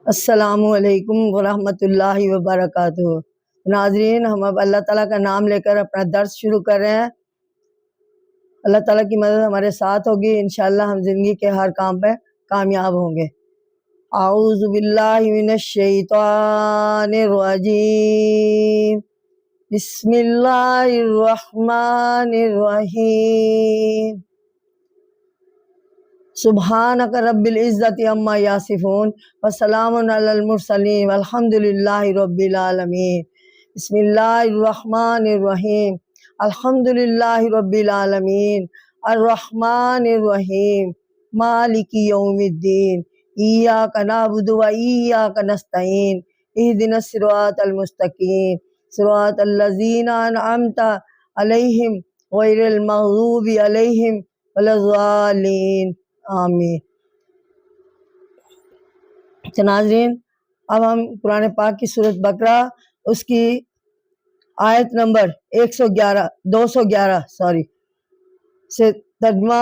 السلام علیکم ورحمۃ اللہ وبرکاتہ۔ ناظرین، ہم اب اللہ تعالیٰ کا نام لے کر اپنا درس شروع کر رہے ہیں۔ اللہ تعالیٰ کی مدد ہمارے ساتھ ہوگی، انشاءاللہ ہم زندگی کے ہر کام پہ کامیاب ہوں گے۔ اعوذ باللہ من الشیطان الرجیم، بسم اللہ الرحمن الرحیم۔ سبحانک رب العزت عما یصفون وسلام علی المرسلین والحمد للہ رب العالمین۔ بسم اللہ الرحمن الرحیم، الحمد للہ رب العالمین، الرحمن الرحیم، مالک یوم الدین، ایاک نعبد و ایاک نستعین، اہدنا الصراط المستقیم، صراط الذین انعمت علیہم غیر المغضوب علیہم ولا الضالین، آمین۔ ناظرین، اب ہم قرآن پاک کی سورۃ بقرہ اس کی آیت نمبر 211 سے ترجمہ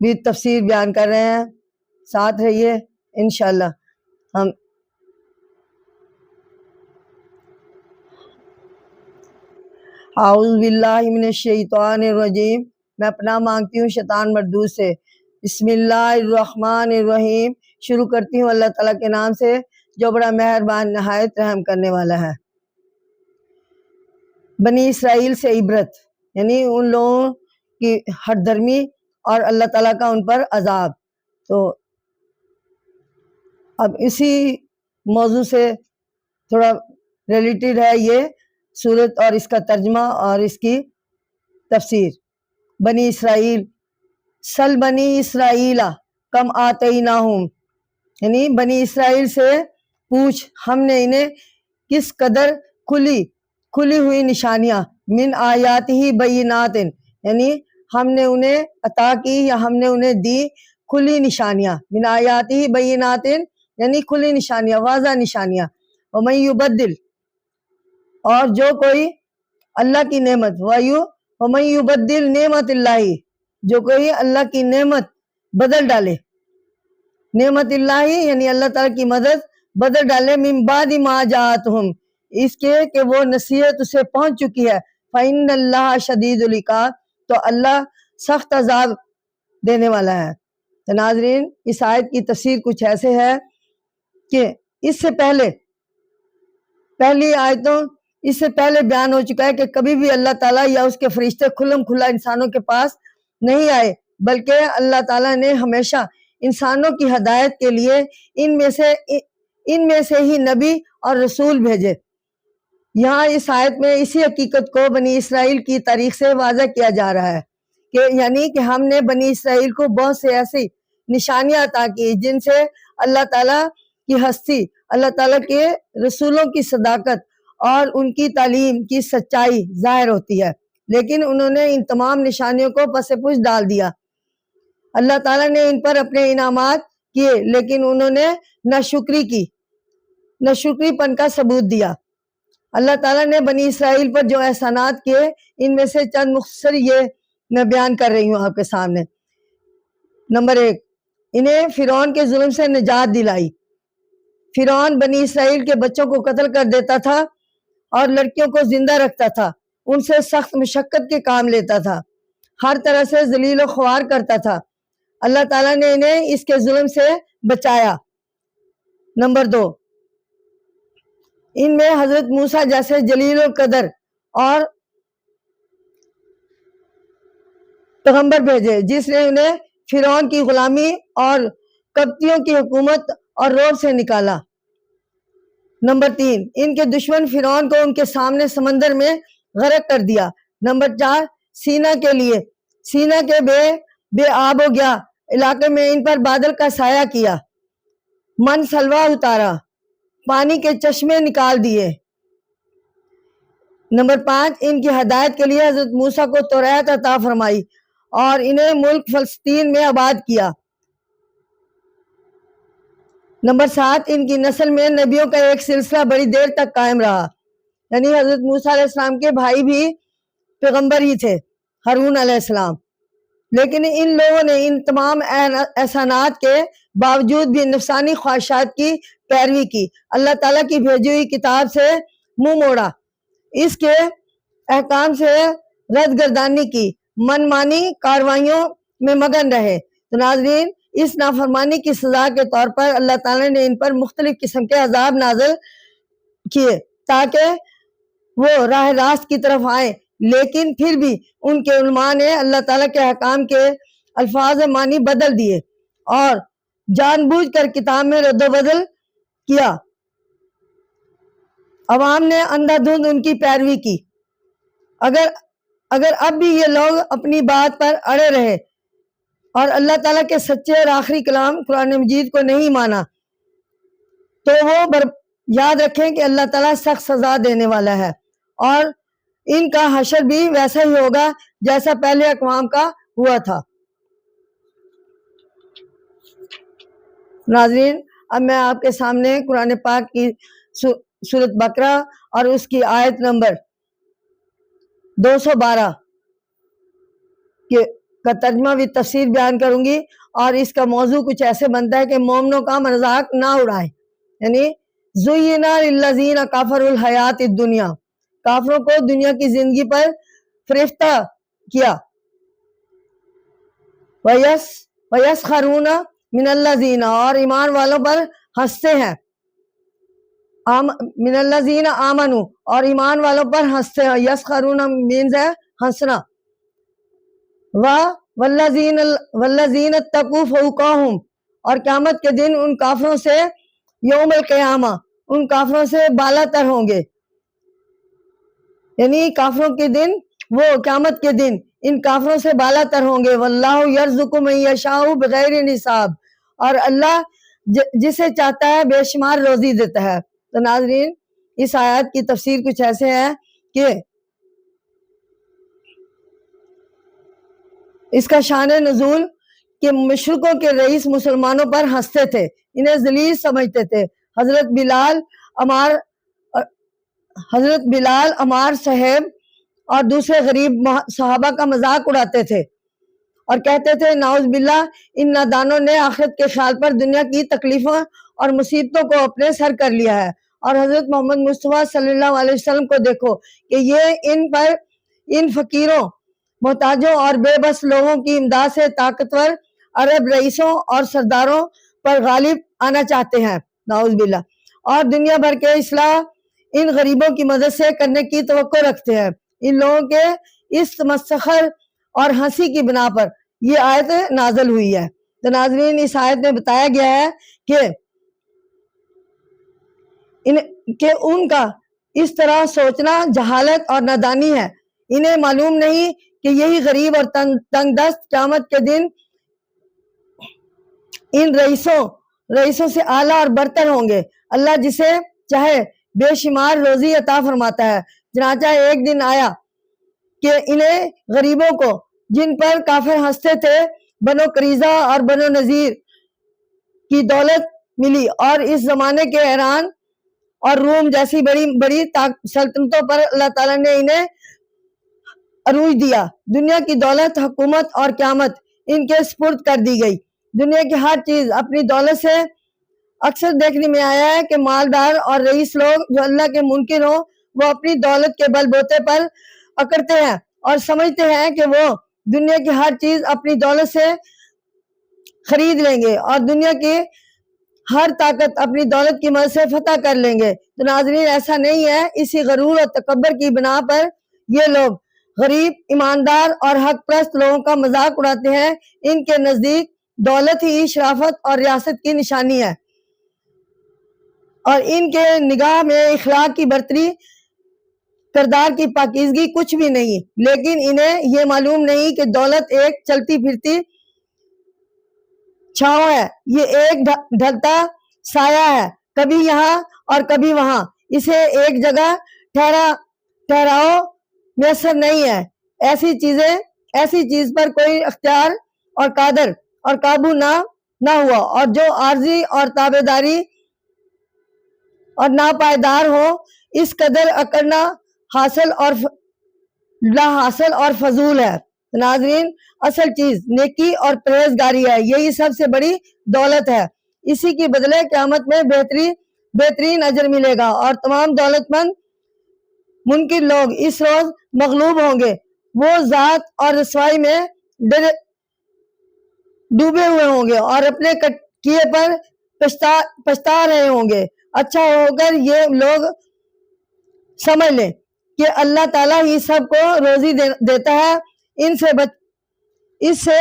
بھی تفسیر بیان کر رہے ہیں، ساتھ رہیے انشاءاللہ۔ ہم اعوذ باللہ من الشیطان الرجیم، میں پناہ مانگتی ہوں شیطان مردود سے۔ بسم اللہ الرحمن الرحیم، شروع کرتی ہوں اللہ تعالیٰ کے نام سے جو بڑا مہربان نہایت رحم کرنے والا ہے۔ بنی اسرائیل سے عبرت، یعنی ان لوگوں کی ہٹ درمی اور اللہ تعالیٰ کا ان پر عذاب۔ تو اب اسی موضوع سے تھوڑا ریلیٹڈ ہے یہ سورت اور اس کا ترجمہ اور اس کی تفسیر۔ بنی اسرائیل، سل بنی اسرائیل کم آتیناہم، یعنی بنی اسرائیل سے پوچھ ہم نے انہیں کس قدر کھلی ہوئی نشانیاں، من آیات ہی بینات، یعنی ہم نے انہیں عطا کی یا ہم نے انہیں دی کھلی نشانیاں، من آیات ہی بینات یعنی کھلی نشانیاں، واضح نشانیاں۔ ومن یبدل، اور جو کوئی اللہ کی نعمت، ومن یبدل نعمت اللہ، جو کوئی اللہ کی نعمت بدل ڈالے، نعمت اللہ یعنی اللہ تعالیٰ کی مدد بدل ڈالے، من بعد ما جاءتہم، اس کے کہ وہ نصیحت اسے پہنچ چکی ہے، فإن اللہ شدید العقاب، تو اللہ سخت عذاب دینے والا ہے۔ تو ناظرین، اس آیت کی تفسیر کچھ ایسے ہے کہ اس سے پہلی آیتوں اس سے پہلے بیان ہو چکا ہے کہ کبھی بھی اللہ تعالیٰ یا اس کے فرشتے کھلم کھلا انسانوں کے پاس نہیں آئے، بلکہ اللہ تعالیٰ نے ہمیشہ انسانوں کی ہدایت کے لیے ان میں سے ہی نبی اور رسول بھیجے۔ یہاں اس آیت میں اسی حقیقت کو بنی اسرائیل کی تاریخ سے واضح کیا جا رہا ہے کہ یعنی کہ ہم نے بنی اسرائیل کو بہت سے ایسی نشانیاں عطا کی جن سے اللہ تعالیٰ کی ہستی، اللہ تعالیٰ کے رسولوں کی صداقت اور ان کی تعلیم کی سچائی ظاہر ہوتی ہے، لیکن انہوں نے ان تمام نشانیوں کو پس پش ڈال دیا۔ اللہ تعالیٰ نے ان پر اپنے انعامات کیے، لیکن انہوں نے ناشکری پن کا ثبوت دیا۔ اللہ تعالیٰ نے بنی اسرائیل پر جو احسانات کیے، ان میں سے چند مختصر یہ میں بیان کر رہی ہوں آپ کے سامنے۔ نمبر 1، انہیں فرعون کے ظلم سے نجات دلائی۔ فرعون بنی اسرائیل کے بچوں کو قتل کر دیتا تھا اور لڑکیوں کو زندہ رکھتا تھا، ان سے سخت مشقت کے کام لیتا تھا، ہر طرح سے ذلیل و خوار کرتا تھا۔ اللہ تعالیٰ نے انہیں اس کے ظلم سے بچایا۔ نمبر 2، ان میں حضرت موسیٰ جیسے جلیل القدر اور پیغمبر بھیجے، جس نے انہیں فرعون کی غلامی اور قبطیوں کی حکومت اور رعب سے نکالا۔ نمبر 3، ان کے دشمن فرعون کو ان کے سامنے سمندر میں غرق کر دیا۔ نمبر 4، سینا کے بے آب ہو گیا علاقے میں ان پر بادل کا سایہ کیا، من سلوا اتارا، پانی کے چشمے نکال دیے۔ نمبر 5، ان کی ہدایت کے لیے حضرت موسیٰ کو توریت عطا فرمائی اور انہیں ملک فلسطین میں آباد کیا۔ نمبر 7، ان کی نسل میں نبیوں کا ایک سلسلہ بڑی دیر تک قائم رہا، یعنی حضرت موسیٰ علیہ السلام کے بھائی بھی پیغمبر ہی تھے، ہارون علیہ السلام۔ لیکن ان لوگوں نے ان تمام احسانات کے باوجود بھی نفسانی خواہشات کی پیروی کی، اللہ تعالیٰ کی بھیجی ہوئی کتاب سے منہ موڑا، اس کے احکام سے رد گردانی کی، من مانی کاروائیوں میں مگن رہے۔ تو ناظرین، اس نافرمانی کی سزا کے طور پر اللہ تعالیٰ نے ان پر مختلف قسم کے عذاب نازل کیے تاکہ وہ راہ راست کی طرف آئیں، لیکن پھر بھی ان کے علماء نے اللہ تعالیٰ کے احکام کے الفاظ معنی بدل دیے اور جان بوجھ کر کتاب میں رد و بدل کیا۔ عوام نے اندھا دھند ان کی پیروی کی۔ اگر اب بھی یہ لوگ اپنی بات پر اڑے رہے اور اللہ تعالیٰ کے سچے اور آخری کلام قرآن مجید کو نہیں مانا تو وہ یاد رکھیں کہ اللہ تعالیٰ سخت سزا دینے والا ہے، اور ان کا حشر بھی ویسا ہی ہوگا جیسا پہلے اقوام کا ہوا تھا۔ ناظرین، اب میں آپ کے سامنے قرآن پاک کی سورۃ بقرہ اور اس کی آیت نمبر 212 کا ترجمہ بھی تفسیر بیان کروں گی، اور اس کا موضوع کچھ ایسے بنتا ہے کہ مومنوں کا مذاق نہ اڑائیں، یعنی زُیِّنَ لِلَّذِینَ کَفَرُوا الْحَیَاةُ الدُّنْیَا، کافروں کو دنیا کی زندگی پر فریفتہ کیا، وَيَسْخَرُونَ مِنَ الَّذِینَ، اور ایمان والوں پر ہنستے ہیں، من الذین آمنوا، اور ایمان والوں پر ہنستے ہیں، یسخرون مینز ہے ہنسنا، والذین اتقوا فوقہم، اور قیامت کے دن ان کافروں سے، یوم القیامہ ان کافروں سے بالا تر ہوں گے، یعنی کافروں کے دن، وہ قیامت کے دن ان کافروں سے بالا تر ہوں گے۔ واللہ یرزق من یشاء بغیر حساب، اور اللہ جسے چاہتا ہے بے شمار روزی دیتا ہے۔ تو ناظرین، اس آیات کی تفسیر کچھ ایسے ہے کہ اس کا شان نزول کہ مشرکوں کے رئیس مسلمانوں پر ہنستے تھے، انہیں ذلیل سمجھتے تھے۔ حضرت بلال، عمار صاحب اور دوسرے غریب صحابہ کا مذاق اڑاتے تھے اور کہتے تھے نعوذ باللہ، ان نادانوں نے آخرت کے خیال پر دنیا کی تکلیفوں اور مصیبتوں کو اپنے سر کر لیا ہے، اور حضرت محمد مصطفیٰ صلی اللہ علیہ وسلم کو دیکھو کہ یہ ان فقیروں، محتاجوں اور بے بس لوگوں کی امداد سے طاقتور عرب رئیسوں اور سرداروں پر غالب آنا چاہتے ہیں، نعوذ باللہ، اور دنیا بھر کے اصلاح ان غریبوں کی مدد سے کرنے کی توقع رکھتے ہیں۔ ان لوگوں کے اس تمسخر اور ہنسی کی بنا پر یہ آیت نازل ہوئی ہے۔ تو ناظرین، اس آیت میں بتایا گیا ہے کہ ان کا اس طرح سوچنا جہالت اور نادانی ہے، انہیں معلوم نہیں کہ یہی غریب اور تنگ دست قیامت کے دن ان رئیسوں سے اعلیٰ اور برتر ہوں گے۔ اللہ جسے چاہے بے شمار روزی عطا فرماتا ہے۔ چنانچہ ایک دن آیا کہ انہیں غریبوں کو، جن پر کافر ہنستے تھے، بنو قریظہ اور بنو نذیر کی دولت ملی، اور اس زمانے کے ایران اور روم جیسی بڑی بڑی سلطنتوں پر اللہ تعالیٰ نے انہیں عروج دیا۔ دنیا کی دولت، حکومت اور قیامت ان کے سپرد کر دی گئی۔ دنیا کی ہر چیز اپنی دولت سے، اکثر دیکھنے میں آیا ہے کہ مالدار اور رئیس لوگ جو اللہ کے منکر ہوں، وہ اپنی دولت کے بل بوتے پر اکڑتے ہیں اور سمجھتے ہیں کہ وہ دنیا کی ہر چیز اپنی دولت سے خرید لیں گے اور دنیا کی ہر طاقت اپنی دولت کی مدد سے فتح کر لیں گے۔ تو ناظرین، ایسا نہیں ہے۔ اسی غرور اور تکبر کی بنا پر یہ لوگ غریب، ایماندار اور حق پرست لوگوں کا مذاق اڑاتے ہیں۔ ان کے نزدیک دولت ہی شرافت اور ریاست کی نشانی ہے، اور ان کے نگاہ میں اخلاق کی برتری، کردار کی پاکیزگی کچھ بھی نہیں، لیکن انہیں یہ معلوم نہیں کہ دولت ایک چلتی پھرتی چھاؤں ہے، یہ ایک ڈھلتا سایہ ہے، کبھی یہاں اور کبھی وہاں، اسے ایک جگہ ٹھہراؤ میسر نہیں ہے۔ ایسی چیز پر کوئی اختیار اور قادر اور قابو نہ ہوا، اور جو عارضی اور تابع داری اور ناپائیدار ہو، اس قدر اکڑنا لا حاصل اور فضول ہے۔ ناظرین اصل چیز نیکی اور پرہیزگاری ہے، یہی سب سے بڑی دولت ہے، اسی کی بدلے قیامت میں بہترین اجر ملے گا، اور تمام دولت مند منکر لوگ اس روز مغلوب ہوں گے، وہ ذات اور رسوائی میں ڈوبے ہوئے ہوں گے اور اپنے کیے پر پچھتا رہے ہوں گے۔ اچھا ہو کر یہ لوگ سمجھ لیں کہ اللہ تعالیٰ ہی سب کو روزی دیتا ہے، اس سے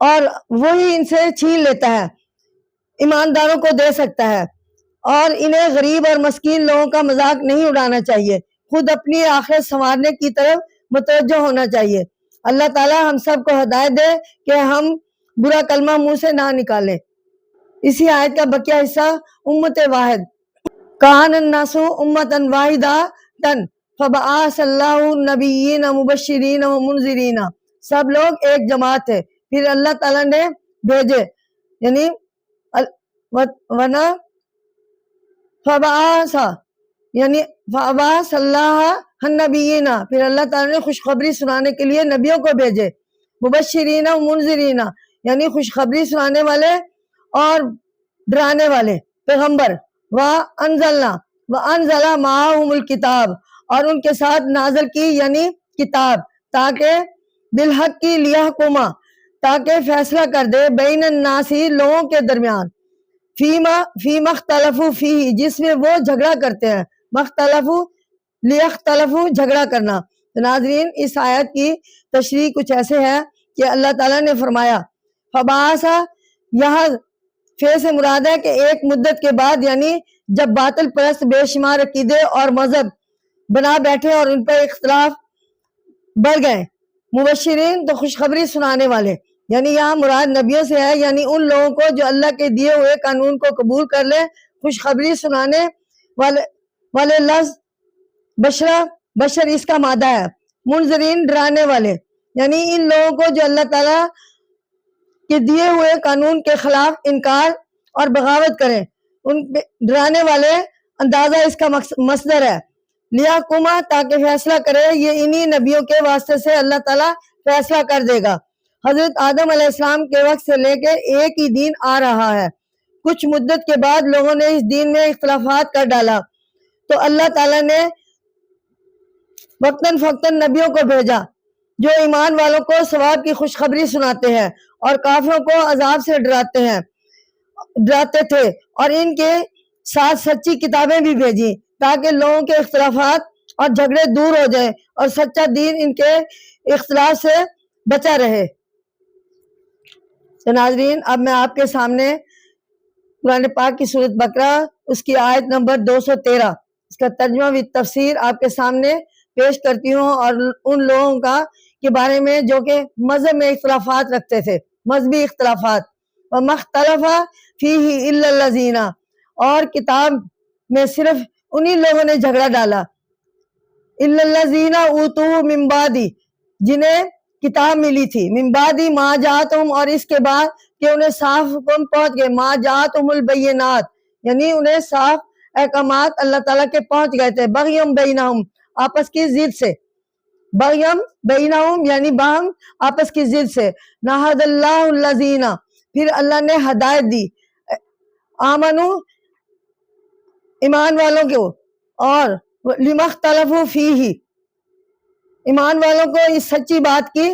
اور وہی ان سے چھین لیتا ہے، ایمانداروں کو دے سکتا ہے، اور انہیں غریب اور مسکین لوگوں کا مذاق نہیں اڑانا چاہیے، خود اپنی آخرت سنوارنے کی طرف متوجہ ہونا چاہیے۔ اللہ تعالیٰ ہم سب کو ہدایت دے کہ ہم برا کلمہ منہ سے نہ نکالیں۔ اسی آیت کا بقیہ حصہ امت واحد کان الناس امتن واحدۃ فبعث اللہ النبیین مبشرین ومنذرین، سب لوگ ایک جماعت تھے، پھر اللہ تعالیٰ نے بھیجے، یعنی فبعث اللہ النبیین، پھر اللہ تعالیٰ نے خوشخبری سنانے کے لیے نبیوں کو بھیجے، مبشرین و منذرین، یعنی خوشخبری سنانے والے اور ڈرانے والے پیغمبر، وَأَنزَلَ مَعَهُمُ الْكِتَابَ، اور ان کے ساتھ نازل کی یعنی کتاب، تاکہ بالحق کی لیحکما، تاکہ فیصلہ کر دے، بین الناس لوگوں کے درمیان، فیما اختلفوا فیہ، جس میں وہ جھگڑا کرتے ہیں، مختلفو لیختلفو، جھگڑا کرنا۔ ناظرین اس آیت کی تشریح کچھ ایسے ہے کہ اللہ تعالیٰ نے فرمایا فبعث، یہاں فے سے مراد ہے کہ ایک مدت کے بعد، یعنی جب باطل پرست بے شمار عقیدے اور مذہب بنا بیٹھے اور ان پر اختلاف بڑھ گئے، مبشرین تو خوشخبری سنانے والے، یعنی یہاں مراد نبیوں سے ہے، یعنی ان لوگوں کو جو اللہ کے دیے ہوئے قانون کو قبول کر لیں۔ خوشخبری سنانے والے لفظ بشر اس کا مادہ ہے، منذرین ڈرانے والے، یعنی ان لوگوں کو جو اللہ تعالیٰ کے دیے ہوئے قانون کے خلاف انکار اور بغاوت کریں، ان ڈرانے والے اندازہ اس کا مصدر ہے، لیحکما، تاکہ فیصلہ کرے، یہ انہی نبیوں کے واسطے سے اللہ تعالیٰ فیصلہ کر دے گا۔ حضرت آدم علیہ السلام کے وقت سے لے کے ایک ہی دین آ رہا ہے، کچھ مدت کے بعد لوگوں نے اس دین میں اختلافات کر ڈالا، تو اللہ تعالیٰ نے وقتاً فوقتاً نبیوں کو بھیجا جو ایمان والوں کو ثواب کی خوشخبری سناتے ہیں اور کافروں کو عذاب سے ڈراتے تھے، اور ان کے ساتھ سچی کتابیں بھی بھیجی تاکہ لوگوں کے اختلافات اور جھگڑے دور ہو جائیں اور سچا دین ان کے اختلاف سے بچا رہے۔ تو ناظرین اب میں آپ کے سامنے قرآن پاک کی سورۃ بقرہ اس کی آیت نمبر 213 اس کا ترجمہ و تفسیر آپ کے سامنے پیش کرتی ہوں، اور ان لوگوں کے بارے میں جو کہ مذہب میں اختلافات رکھتے تھے، مذہبی اختلافات، وَمَا اخْتَلَفَ فِيهِ إِلَّا الَّذِينَ، اور کتاب میں صرف انہی لوگوں نے جھگڑا ڈالا، إِلَّا الَّذِينَ أُوتُوا مِن بَعْدِ، جنہیں کتاب ملی تھی، من بعد ما جاءتهم، اور اس کے بعد کہ انہیں صاف حکم پہنچ گئے، ما جاءتهم البینات، یعنی انہیں صاف احکامات اللہ تعالیٰ کے پہنچ گئے تھے، بغیم بینہم، آپس کی ضد سے، بغیم بینہم یعنی باہم آپس کی ضد سے، نہد اللہ الذین، پھر اللہ نے ہدایت دی، آمنو، ایمان والوں کو، اور لما اختلفوا فیہ، ایمان والوں کو اس سچی بات کی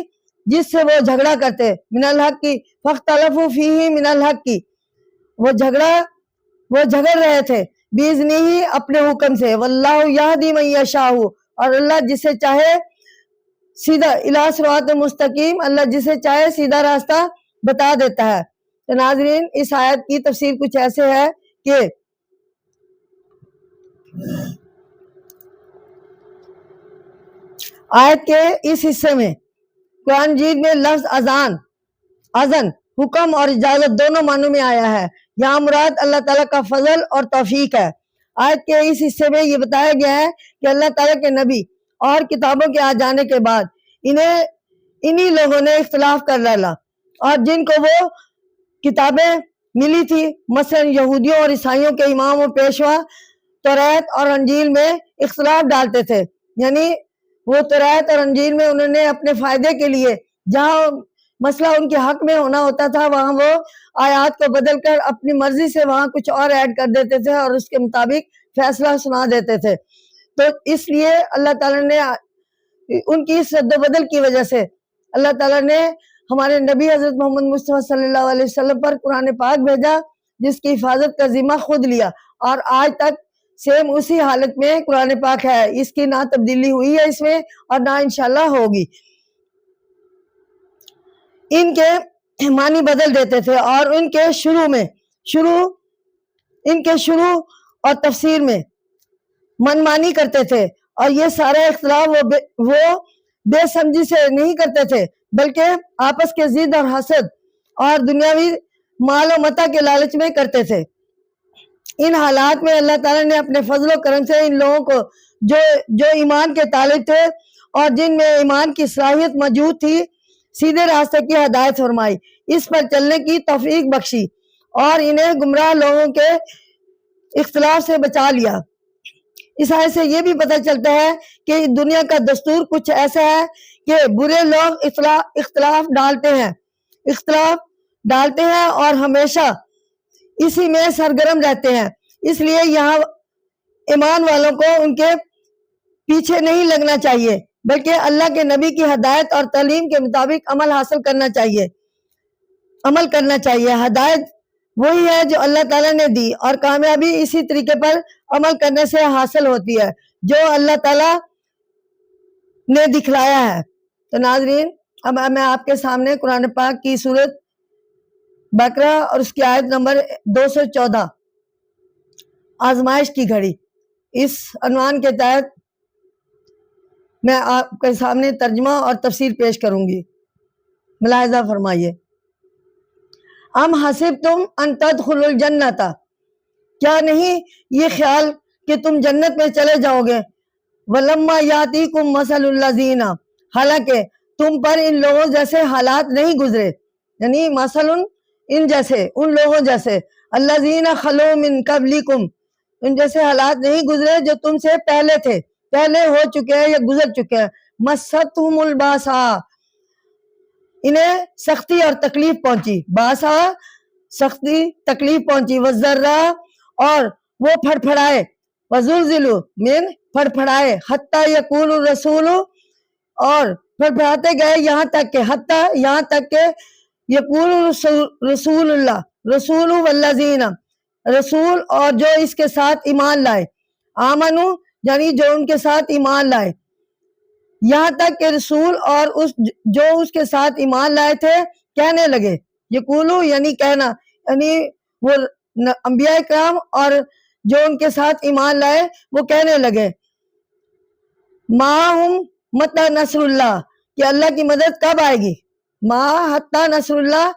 جس سے وہ جھگڑا کرتے، من الحق کی، فاختلفوا فیہ من الحق کی، وہ جھگڑ رہے تھے، باذنہ، اپنے حکم سے، واللہ یہدی من یشاء، اور اللہ جسے چاہے سیدھا، الی صراط مستقیم، اللہ جسے چاہے سیدھا راستہ بتا دیتا ہے۔ تو ناظرین اس آیت کی تفسیر کچھ ایسے ہے کہ آیت کے اس حصے میں قرآن مجید میں لفظ اذن، حکم اور اجازت دونوں معنوں میں آیا ہے، یہاں مراد اللہ تعالیٰ کا فضل اور توفیق ہے۔ آیت کے اس حصے میں یہ بتایا گیا ہے کہ اللہ تعالیٰ کے نبی اور کتابوں کے آ جانے کے بعد انہی لوگوں نے اختلاف کر ڈالا، اور جن کو وہ کتابیں ملی تھی، مثلا یہودیوں اور عیسائیوں کے امام و پیشوا توریت اور انجیل میں اختلاف ڈالتے تھے، یعنی وہ تورات اور انجیل میں انہوں نے اپنے فائدے کے لیے جہاں مسئلہ ان کے حق میں ہونا ہوتا تھا وہاں وہ آیات کو بدل کر اپنی مرضی سے وہاں کچھ اور ایڈ کر دیتے تھے اور اس کے مطابق فیصلہ سنا دیتے تھے. تو اس لیے اللہ تعالیٰ نے ان کی اس رد و بدل کی وجہ سے اللہ تعالیٰ نے ہمارے نبی حضرت محمد مصطفیٰ صلی اللہ علیہ وسلم پر قرآن پاک بھیجا جس کی حفاظت کا ذمہ خود لیا، اور آج تک سیم اسی حالت میں قرآن پاک ہے. اس کی نہ تبدیلی ہوئی ہے اس میں اور نہ انشاءاللہ ہوگی. ان کے معنی بدل دیتے تھے اور ان کے شروع اور تفسیر میں منمانی کرتے تھے، اور یہ سارا اختلاف وہ بے سمجھی سے نہیں کرتے تھے بلکہ آپس کے ضد اور حسد اور دنیاوی مال و متاع کے لالچ میں کرتے تھے. ان حالات میں اللہ تعالیٰ نے اپنے فضل و کرم سے ان لوگوں کو جو ایمان کے طالب تھے اور جن میں ایمان کی صلاحیت موجود تھی سیدھے راستے کی ہدایت فرمائی، اس پر چلنے کی توفیق بخشی اور انہیں گمراہ لوگوں کے اختلاف سے بچا لیا. اس آیت سے یہ بھی پتہ چلتا ہے کہ دنیا کا دستور کچھ ایسا ہے کہ برے لوگ اختلاف ڈالتے ہیں اور ہمیشہ اسی میں سرگرم رہتے ہیں. اس لیے یہاں ایمان والوں کو ان کے پیچھے نہیں لگنا چاہیے بلکہ اللہ کے نبی کی ہدایت اور تعلیم کے مطابق عمل کرنا چاہیے. ہدایت وہی ہے جو اللہ تعالیٰ نے دی اور کامیابی اسی طریقے پر عمل کرنے سے حاصل ہوتی ہے جو اللہ تعالیٰ نے دکھلایا ہے. تو ناظرین، اب میں آپ کے سامنے قرآن پاک کی سورت بقرہ اور اس کی آیت نمبر 214 آزمائش کی گھڑی، اس عنوان کے تحت میں آپ کے سامنے ترجمہ اور تفسیر پیش کروں گی. ملاحظہ فرمائیے. ام حسبتم ان تدخلوا الجنت، کیا نہیں یہ خیال کہ تم جنت میں چلے جاؤ گے. ولما یاتیکم مثل الذین، حالانکہ تم پر ان لوگوں جیسے حالات نہیں گزرے، یعنی مثل ان جیسے، ان لوگوں جیسے، الذین خلو من قبلکم، ان جیسے حالات نہیں گزرے جو تم سے پہلے تھے، پہلے ہو چکے ہیں یا گزر چکے ہیں. مستہم الباسا، انہیں سختی اور تکلیف پہنچی، باسا سختی تکلیف پہنچی، والضرا اور وہ پھڑپھڑائے، وزلزلوا من پھڑپھڑائے، حتی یقول الرسول اور پھڑپھڑاتے گئے یہاں تک کہ یقول رسول اللہ، رسول والذین، رسول اور جو اس کے ساتھ ایمان لائے، آمنو یعنی جو ان کے ساتھ ایمان لائے، یہاں تک کہ رسول اور جو اس کے ساتھ ایمان لائے تھے کہنے لگے. یقولو یعنی کہنا، یعنی وہ انبیاء کرام اور جو ان کے ساتھ ایمان لائے وہ کہنے لگے ماہم متی نصر اللہ، کہ اللہ کی مدد کب آئے گی. ما حتی نصر اللہ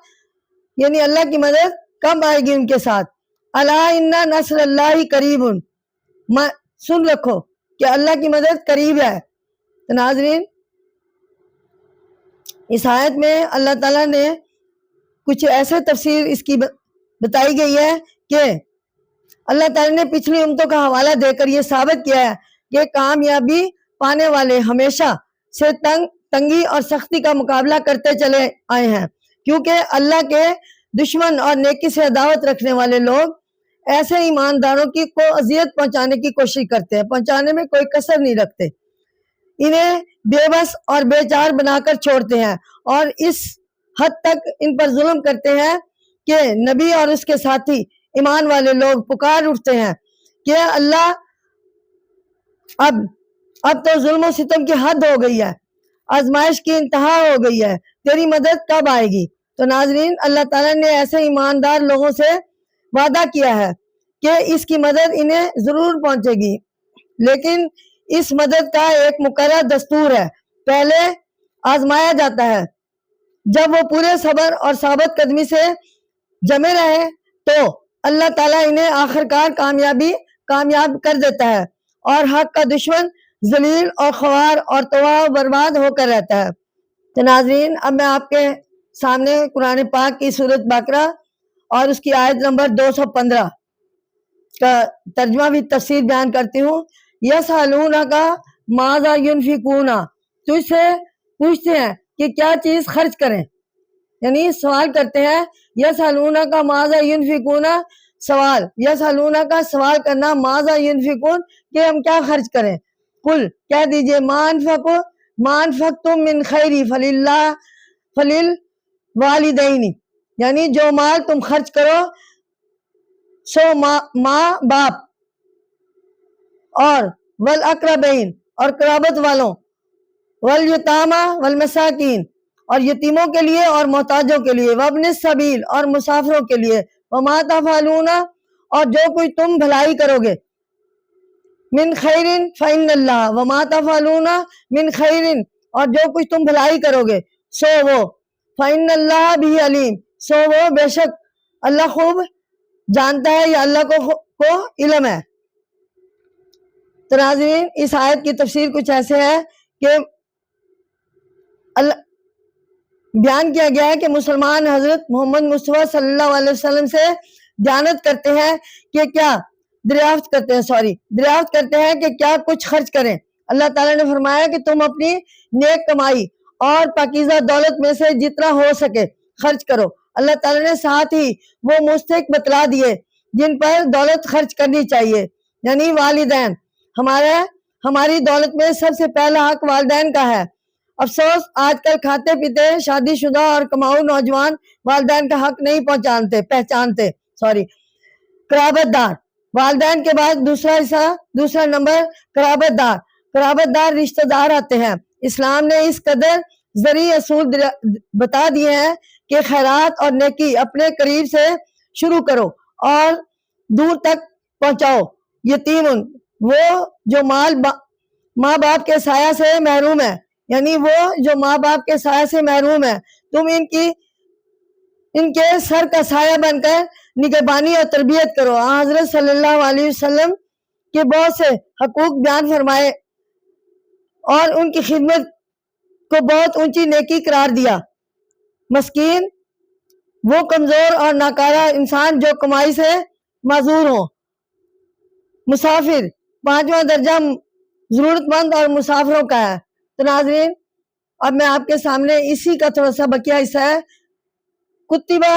یعنی اللہ کی مدد کب آئے گی ان کے ساتھ. الا ان نصر اللہ قریب، سن رکھو کہ اللہ کی مدد قریب ہے. تو ناظرین، اس آیت میں اللہ تعالیٰ نے کچھ ایسے تفسیر اس کی بتائی گئی ہے کہ اللہ تعالیٰ نے پچھلی امتوں کا حوالہ دے کر یہ ثابت کیا ہے کہ کامیابی پانے والے ہمیشہ سے تنگی اور سختی کا مقابلہ کرتے چلے آئے ہیں، کیونکہ اللہ کے دشمن اور نیکی سے عداوت رکھنے والے لوگ ایسے ایمانداروں کو اذیت پہنچانے کی کوشش کرتے ہیں، پہنچانے میں کوئی کسر نہیں رکھتے، انہیں بے بس اور بے چار بنا کر چھوڑتے ہیں اور اس حد تک ان پر ظلم کرتے ہیں کہ نبی اور اس کے ساتھی ایمان والے لوگ پکار اٹھتے ہیں کہ اللہ اب تو ظلم و ستم کی حد ہو گئی ہے، آزمائش کی انتہا ہو گئی ہے، تیری مدد کب آئے گی. تو ناظرین، اللہ تعالیٰ نے ایسے ایماندار لوگوں سے وعدہ کیا ہے کہ اس کی مدد انہیں ضرور پہنچے گی، لیکن اس مدد کا ایک مقررہ دستور ہے. پہلے آزمایا جاتا ہے، جب وہ پورے صبر اور ثابت قدمی سے جمے رہے تو اللہ تعالیٰ انہیں آخرکار کامیاب کر دیتا ہے اور حق کا دشمن ذلیل اور خوار اور تباہ و برباد ہو کر رہتا ہے. تو ناظرین، اب میں آپ کے سامنے قرآن پاک کی سورت بقرہ اور اس کی آیت نمبر 215 کا ترجمہ بھی تفسیر بیان کرتی ہوں. یسألونک ماذا ینفقون، تجھ سے پوچھتے ہیں کہ کیا چیز خرچ کریں، یعنی سوال کرتے ہیں، یسألونہ کا ماذا ینفقون، سوال، یسألونہ کا سوال کرنا، ماذا ینفقون کہ ہم کیا خرچ کریں، قل کہہ دیجئے، ما انفقتم من خیری فللوالدین، یعنی جو مال تم خرچ کرو سو ماں باپ اور والاقربین اور قرابت والوں، والیتامى والمساکین اور یتیموں کے لیے اور محتاجوں کے لیے، وابن السبیل اور مسافروں کے لیے، وما تفعلون اور جو کوئی تم بھلائی کرو گے، من خیر فإن اللہ، وما تفعلون من خیر اور جو کچھ تم بھلائی کرو گے سو وہ، فإن اللہ بھی علیم سو وہ بے شک اللہ خوب جانتا ہے یا اللہ کو علم ہے۔ تو ناظرین اس آیت کی تفسیر کچھ ایسے ہے کہ بیان کیا گیا ہے کہ مسلمان حضرت محمد مصطفیٰ صلی اللہ علیہ وسلم سے دیانت کرتے ہیں کہ کیا دریافت کرتے ہیں کہ کیا کچھ خرچ کریں۔ اللہ تعالیٰ نے فرمایا کہ تم اپنی نیک کمائی اور پاکیزہ دولت میں سے جتنا ہو سکے خرچ کرو۔ اللہ تعالیٰ نے ساتھ ہی وہ مستحق بتلا دیے جن پر دولت خرچ کرنی چاہیے، یعنی والدین۔ ہماری دولت میں سب سے پہلا حق والدین کا ہے۔ افسوس آج کل کھاتے پیتے شادی شدہ اور کماؤ نوجوان والدین کا حق نہیں پہچانتے۔ قرابت دار، والدین کے بعد دوسرا نمبر قرابت دار رشتہ دار آتے ہیں۔ اسلام نے اس قدر زرعی اصول بتا دیے ہیں کہ خیرات اور نیکی اپنے قریب سے شروع کرو اور دور تک پہنچاؤ۔ یتیم وہ جو ماں باپ کے سایہ سے محروم ہے، یعنی وہ جو ماں باپ کے سایہ سے محروم ہے، تم ان کے سر کا سایہ بن کر نگہبانی اور تربیت کرو۔ حضرت صلی اللہ علیہ وسلم کے بہت سے حقوق بیان فرمائے اور ان کی خدمت کو بہت اونچی نیکی قرار دیا۔ مسکین وہ کمزور اور ناکارہ انسان جو کمائی سے معذور ہوں۔ مسافر پانچواں درجہ ضرورت مند اور مسافروں کا ہے۔ تو ناظرین اب میں آپ کے سامنے اسی کا تھوڑا سا بقیہ حصہ ہے۔ کتبہ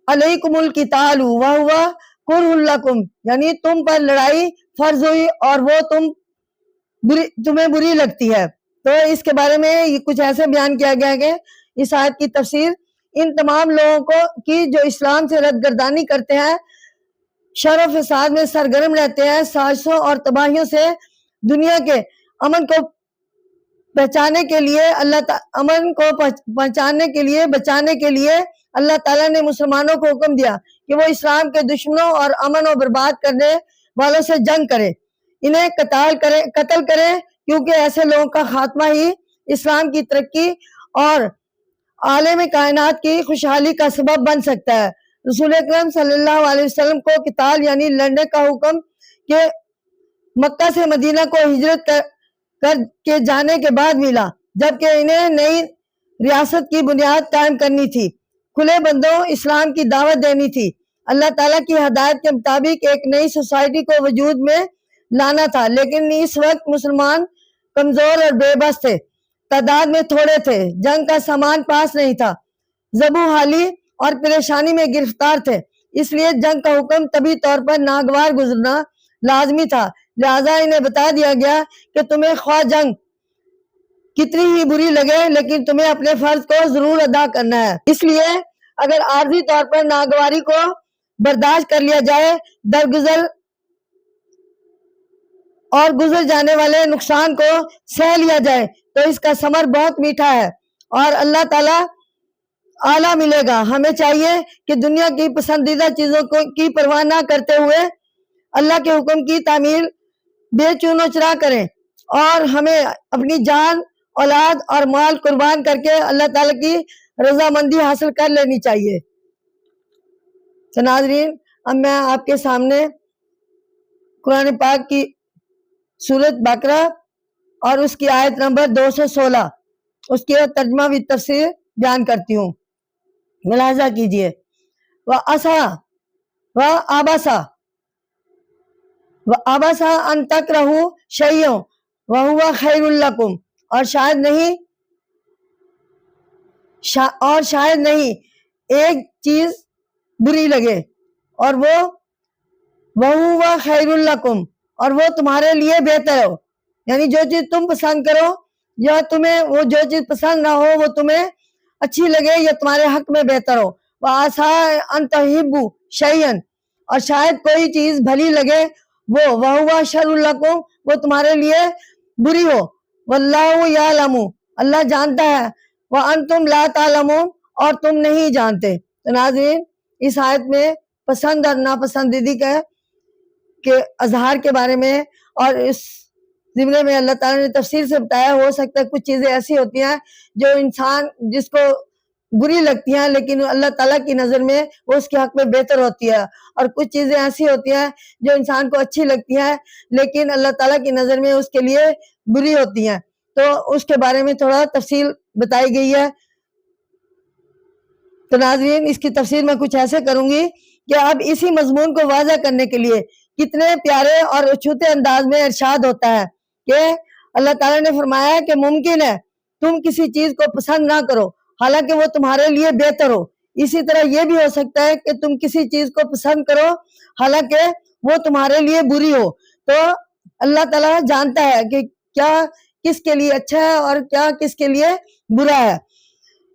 علیکم القتال وہو کرہ لکم، یعنی تم پر لڑائی فرض ہوئی اور وہ تمہیں بری لگتی ہے۔ تو اس کے بارے میں کچھ ایسے بیان کیا گیا ہے کہ اس آیت کی تفسیر ان تمام لوگوں کی جو اسلام سے رد گردانی کرتے ہیں، شر و فساد میں سرگرم رہتے ہیں، سازشوں اور تباہیوں سے دنیا کے امن کو بچانے کے لیے اللہ تعالیٰ نے مسلمانوں کو حکم دیا کہ وہ اسلام کے دشمنوں اور امن و برباد کرنے والوں سے جنگ کرے، انہیں قتل کرے، کیونکہ ایسے لوگوں کا خاتمہ ہی اسلام کی ترقی اور عالم کائنات کی خوشحالی کا سبب بن سکتا ہے۔ رسول اکرم صلی اللہ علیہ وسلم کو قتال یعنی لڑنے کا حکم کہ مکہ سے مدینہ کو ہجرت کر کے جانے کے بعد ملا، جبکہ انہیں نئی ریاست کی بنیاد قائم کرنی تھی، کھلے بندوں اسلام کی دعوت دینی تھی، اللہ تعالیٰ کی ہدایت کے مطابق ایک نئی سوسائٹی کو وجود میں لانا تھا۔ لیکن اس وقت مسلمان کمزور اور بے بس تھے، تعداد میں تھوڑے تھے، جنگ کا سامان پاس نہیں تھا، ذبح حالی اور پریشانی میں گرفتار تھے، اس لیے جنگ کا حکم طبی طور پر ناگوار گزرنا لازمی تھا۔ لہٰذا انہیں بتا دیا گیا کہ تمہیں خواہ جنگ کتنی ہی بری لگے لیکن تمہیں اپنے فرض کو ضرور ادا کرنا ہے۔ اس لیے اگر عارضی طور پر ناگواری کو برداشت کر لیا جائے، درگزر اور گزر جانے والے نقصان کو سہ لیا جائے تو اس کا ثمر بہت میٹھا ہے اور اللہ تعالیٰ اعلیٰ ملے گا۔ ہمیں چاہیے کہ دنیا کی پسندیدہ چیزوں کی پرواہ نہ کرتے ہوئے اللہ کے حکم کی تعمیل بے چون و چرا کریں، اور ہمیں اپنی جان، اولاد اور مال قربان کر کے اللہ تعالیٰ کی رضامندی حاصل کر لینی چاہیے۔ تو ناظرین اب میں آپ کے سامنے قرآن پاک کی سورۃ بقرہ اور اس کی آیت نمبر 216 اس کی ترجمہ و تفسیر بیان کرتی ہوں، ملاحظہ کیجئے۔ وَعَبَسَ أَن تَكْرَهُوا شَيْئًا وَهُوَ خَيْرٌ لَكُمْ، اور شاید نہیں ایک چیز بری لگے، اور وہ خیر لکم، اور وہ تمہارے لیے بہتر ہو، یعنی جو چیز تم پسند کرو یا تمہیں وہ جو چیز پسند نہ ہو وہ تمہیں اچھی لگے یا تمہارے حق میں بہتر ہو۔ وَعَسَىٰ أَن تُحِبُّوا شَيْئًا، اور شاید کوئی چیز بھلی لگے وَهُوَ شَرٌّ لَكُمْ، وہ تمہارے لیے بری ہو۔ وَاللَّهُ يَعْلَمُ، اللہ جانتا ہے، وَأَنْتُمْ لَا تَعْلَمُونَ، اور تم نہیں جانتے۔ تو ناظرین، اس آیت میں پسند اور ناپسندیدگی کے اظہار کے بارے میں اور اس ضمن میں اللہ تعالیٰ نے تفصیل سے بتایا۔ ہو سکتا ہے کچھ چیزیں ایسی ہوتی ہیں جو انسان جس کو بری لگتی ہیں لیکن اللہ تعالیٰ کی نظر میں وہ اس کے حق میں بہتر ہوتی ہے، اور کچھ چیزیں ایسی ہوتی ہیں جو انسان کو اچھی لگتی ہیں لیکن اللہ تعالیٰ کی نظر میں اس کے لیے بری ہوتی ہیں۔ تو اس کے بارے میں تھوڑا تفصیل بتائی گئی ہے۔ تو ناظرین، اس کی تفسیر میں کچھ ایسے کروں گی کہ اب اسی مضمون کو واضح کرنے کے لیے کتنے پیارے اور اچھوتے انداز میں ارشاد ہوتا ہے کہ اللہ تعالیٰ نے فرمایا کہ ممکن ہے تم کسی چیز کو پسند نہ کرو حالانکہ وہ تمہارے لیے بہتر ہو، اسی طرح یہ بھی ہو سکتا ہے کہ تم کسی چیز کو پسند کرو حالانکہ وہ تمہارے لیے بری ہو۔ تو اللہ تعالیٰ جانتا ہے کہ کیا کس کے لیے اچھا ہے اور کیا کس کے لیے برا ہے۔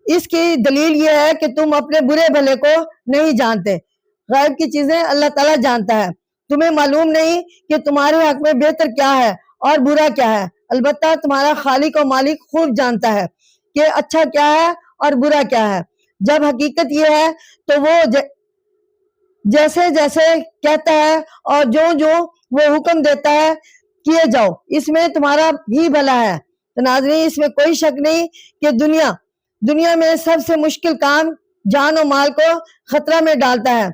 اس کی دلیل یہ ہے کہ تم اپنے برے بھلے کو نہیں جانتے، غیب کی چیزیں اللہ تعالیٰ جانتا ہے۔ تمہیں معلوم نہیں کہ تمہارے حق میں بہتر کیا ہے اور برا کیا ہے، البتہ تمہارا خالق و مالک خوب جانتا ہے کہ اچھا کیا ہے اور برا کیا ہے۔ جب حقیقت یہ ہے تو وہ جیسے جیسے کہتا ہے اور جو وہ حکم دیتا ہے کیے جاؤ، اس میں تمہارا ہی بھلا ہے۔ تو ناظرین، اس میں کوئی شک نہیں کہ دنیا میں سب سے مشکل کام جان و مال کو خطرہ میں ڈالتا ہے،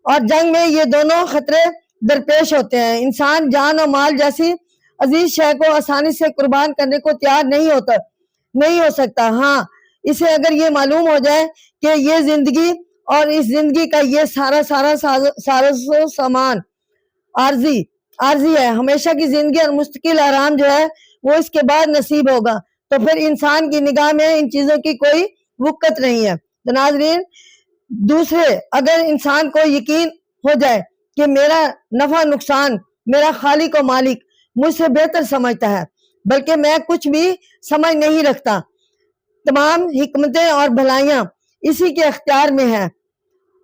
اور جنگ میں یہ دونوں خطرے درپیش ہوتے ہیں۔ انسان جان و مال جیسی عزیز شے کو آسانی سے قربان کرنے کو تیار نہیں ہو سکتا۔ ہاں، اسے اگر یہ معلوم ہو جائے کہ یہ زندگی اور اس زندگی کا یہ سارا سامان عارضی ہے، ہمیشہ کی زندگی اور مستقل آرام جو ہے وہ اس کے بعد نصیب ہوگا، تو پھر انسان کی نگاہ میں ان چیزوں کی کوئی وقت نہیں ہے۔ تو ناظرین، دوسرے، اگر انسان کو یقین ہو جائے کہ میرا نفع نقصان میرا خالق و مالک مجھ سے بہتر سمجھتا ہے، بلکہ میں کچھ بھی سمجھ نہیں رکھتا، تمام حکمتیں اور بھلائیاں اسی کے اختیار میں ہیں،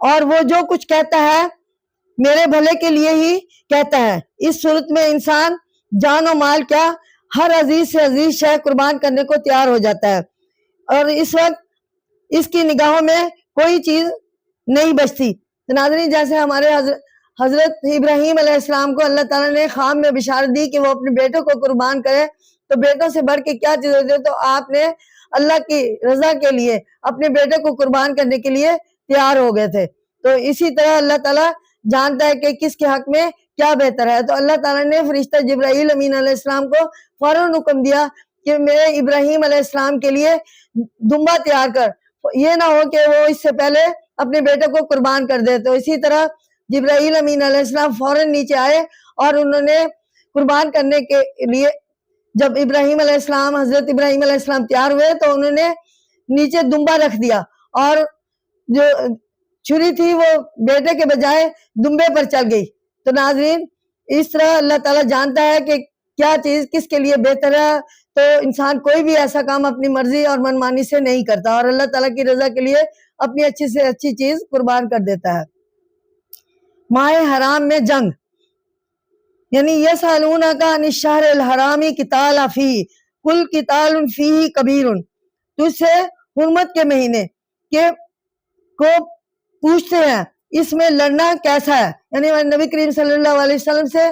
اور وہ جو کچھ کہتا ہے میرے بھلے کے لیے ہی کہتا ہے، اس صورت میں انسان جان و مال کیا ہر عزیز سے عزیز شے قربان کرنے کو تیار ہو جاتا ہے، اور اس وقت اس کی نگاہوں میں کوئی چیز نہیں بچتی۔ ناظرین، جیسے ہمارے حضرت ابراہیم علیہ السلام کو اللہ تعالیٰ نے خواب میں بشارت دی کہ وہ اپنے بیٹوں کو قربان کرے، تو بیٹوں سے بڑھ کے کیا چیز ہوتی ہے، تو آپ نے اللہ کی رضا کے لیے اپنے بیٹے کو قربان کرنے کے لیے تیار ہو گئے تھے۔ تو اسی طرح اللہ تعالیٰ جانتا ہے کہ کس کے حق میں کیا بہتر ہے۔ تو اللہ تعالیٰ نے فرشتہ جبرائیل امین علیہ السلام کو فوراً حکم دیا کہ میرے ابراہیم علیہ السلام کے لیے دمبا تیار کر، یہ نہ ہو کہ وہ اس سے پہلے اپنے بیٹے کو قربان کر دے۔ تو اسی طرح جبرائیل امین علیہ السلام فوراً نیچے آئے، اور انہوں نے قربان کرنے کے لیے جب حضرت ابراہیم علیہ السلام تیار ہوئے تو انہوں نے نیچے دمبا رکھ دیا، اور جو چھری تھی وہ بیٹے کے بجائے دمبے پر چل گئی۔ تو ناظرین، اس طرح اللہ تعالیٰ جانتا ہے کہ کیا چیز کس کے لیے بہتر ہے، تو انسان کوئی بھی ایسا کام اپنی مرضی اور منمانی سے نہیں کرتا، اور اللہ تعالیٰ کی رضا کے لیے اپنی اچھی سے اچھی چیز قربان کر دیتا ہے۔ ماہ حرام میں جنگ، یعنی یسألونک عن الشہر الحرام قتال فیہ قل قتال فیہ کبیر، تجھ سے حرمت کے مہینے کو پوچھتے ہیں اس میں لڑنا کیسا ہے، یعنی نبی کریم صلی اللہ علیہ وسلم سے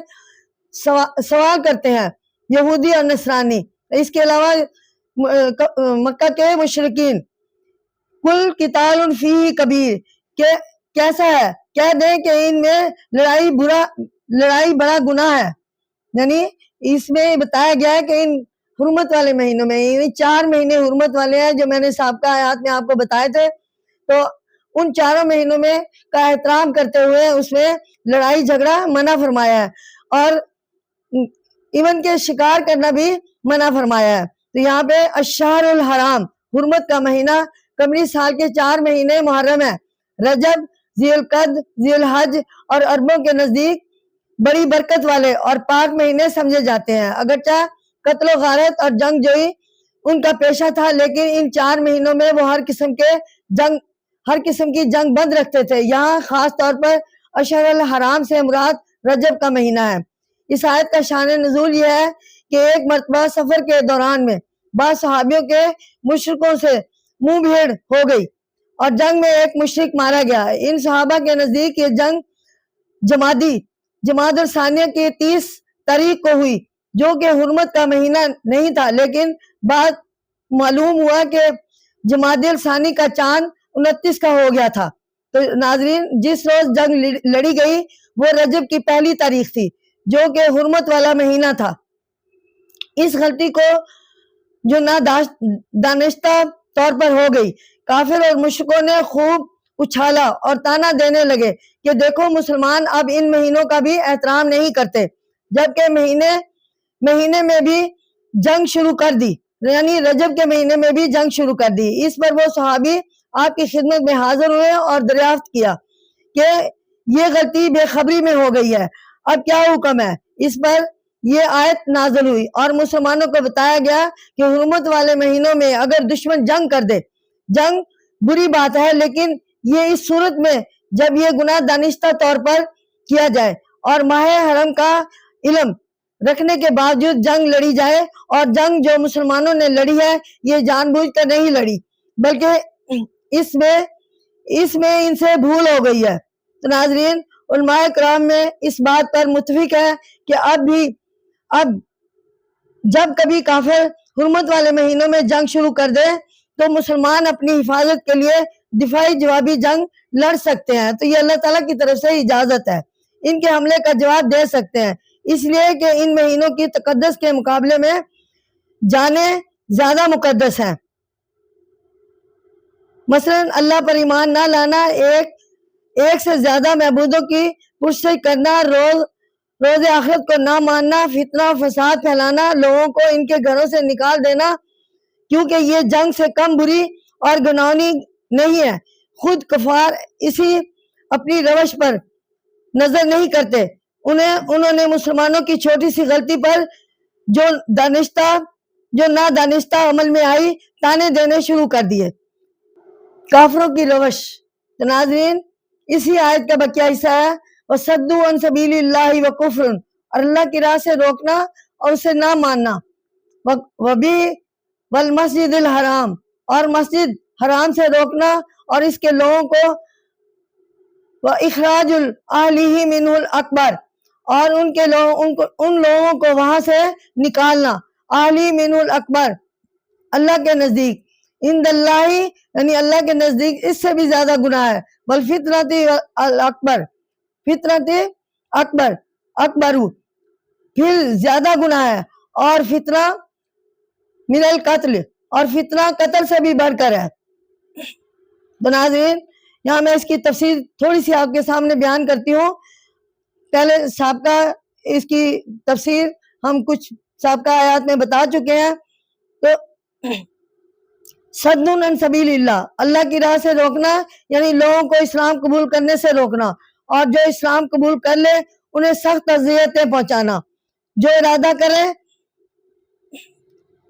سوال کرتے ہیں یہودی اور نصرانی، اس کے علاوہ مکہ کے مشرکین۔ کل قتال فیہ کبیر، کہ کیسا ہے، کہہ دیں کہ ان میں لڑائی بڑا گناہ ہے، یعنی اس میں بتایا گیا ہے کہ ان حرمت والے مہینوں میں، یعنی 4 مہینے حرمت والے ہیں جو میں نے سابقہ آیات میں آپ کو بتائے تھے، تو ان 4 مہینوں میں کا احترام کرتے ہوئے اس میں لڑائی جھگڑا منع فرمایا ہے، اور ایون کے شکار کرنا بھی منع فرمایا ہے۔ تو یہاں پہ الشہر الحرام، حرمت کا مہینہ، قمری سال کے 4 مہینے محرم ہے، رجب، ذی القعد، ذی الحج اور عربوں کے نزدیک بڑی برکت والے اور پاک مہینے سمجھے جاتے ہیں۔ اگرچہ قتل و غارت اور جنگ جوئی ان کا پیشہ تھا، لیکن ان 4 مہینوں میں وہ ہر قسم کی جنگ بند رکھتے تھے۔ یہاں خاص طور پر اشہر الحرام سے مراد رجب کا مہینہ ہے۔ اس آیت کا شان نزول یہ ہے کہ ایک مرتبہ سفر کے دوران میں بعض صحابیوں کے مشرکوں سے منہ بھیڑ ہو گئی اور جنگ میں ایک مشرک مارا گیا۔ ان صحابہ کے نزدیک یہ جنگ جمادی الثانیہ کی 30 تاریخ کو ہوئی، جو کہ حرمت کا مہینہ نہیں تھا، لیکن بعد معلوم ہوا کہ جمادی الثانی کا چاند 29 کا ہو گیا تھا۔ تو ناظرین، جس روز جنگ لڑی گئی وہ رجب کی 1 تاریخ تھی، جو کہ حرمت والا مہینہ تھا۔ اس غلطی کو جو نادانستہ طور پر ہو گئی، کافر اور مشرکوں نے خوب اچھالا اور تانا دینے لگے کہ دیکھو مسلمان اب ان مہینوں کا بھی احترام نہیں کرتے، جبکہ مہینے میں بھی جنگ شروع کر دی، یعنی رجب کے مہینے میں بھی جنگ شروع کر دی۔ اس پر وہ صحابی آپ کی خدمت میں حاضر ہوئے اور دریافت کیا کہ یہ غلطی بے خبری میں ہو گئی ہے، اب کیا حکم ہے؟ اس پر یہ آیت نازل ہوئی اور مسلمانوں کو بتایا گیا کہ حرمت والے مہینوں میں اگر دشمن جنگ کر دے، جنگ بری بات ہے، لیکن یہ اس صورت میں جب یہ گناہ دانستہ طور پر کیا جائے اور ماہ حرم کا علم رکھنے کے باوجود جنگ لڑی جائے، اور جنگ جو مسلمانوں نے لڑی ہے یہ جان بوجھ کر نہیں لڑی، بلکہ اس میں ان سے بھول ہو گئی ہے۔ تو ناظرین، علماء کرام میں اس بات پر متفق ہے کہ اب جب کبھی کافر حرمت والے مہینوں میں جنگ شروع کر دے تو مسلمان اپنی حفاظت کے لیے دفاعی جوابی جنگ لڑ سکتے ہیں۔ تو یہ اللہ تعالیٰ کی طرف سے اجازت ہے، ان کے حملے کا جواب دے سکتے ہیں، اس لیے کہ ان مہینوں کی تقدس کے مقابلے میں جانیں زیادہ مقدس ہیں۔ مثلا اللہ پر ایمان نہ لانا، ایک سے زیادہ معبودوں کی پرستش کرنا، روز آخرت کو نہ ماننا، فتنہ و فساد پھیلانا، لوگوں کو ان کے گھروں سے نکال دینا، کیونکہ یہ جنگ سے کم بری اور گناہونی نہیں ہے۔ خود کفار اسی اپنی روش پر نظر نہیں کرتے، انہوں نے مسلمانوں کی چھوٹی سی غلطی پر جو نادانستہ عمل میں آئی تانے دینے شروع کر دیے۔ کافروں کی روش، تو ناظرین اسی آیت کا بقیہ حصہ ہے، وَصَدُّوا عَن سَبِيلِ اللَّهِ وَكُفْرٌ، اور اللہ کی راہ سے روکنا اور اسے نہ ماننا، وَالْمَسْجِدِ الْحَرَام، اور مسجد حرام سے روکنا اور اس کے لوگوں کو، وَإِخْرَاجُ الْأَهْلِهِ مِنْهُ الْأَكْبَرُ، اور ان لوگوں کو وہاں سے نکالنا، اہلی مِنْهُ الْأَكْبَرُ، اللہ کے نزدیک، عند اللہ یعنی اللہ کے نزدیک اس سے بھی زیادہ گناہ ہے، والفتنة الأكبر، فتنة اکبر، پھر زیادہ گناہ ہے، اور فتنہ من القتل، اور فتنہ قتل سے بھی بڑھ کر ہے۔ تو ناظرین، یہاں میں اس کی تفسیر تھوڑی سی آپ کے سامنے بیان کرتی ہوں۔ پہلے سابقہ اس کی تفسیر ہم کچھ سابقہ آیات میں بتا چکے ہیں۔ تو صد عن سبیل اللہ، اللہ کی راہ سے روکنا یعنی لوگوں کو اسلام قبول کرنے سے روکنا، اور جو اسلام قبول کر لے انہیں سخت اذیتیں پہنچانا، جو ارادہ کرے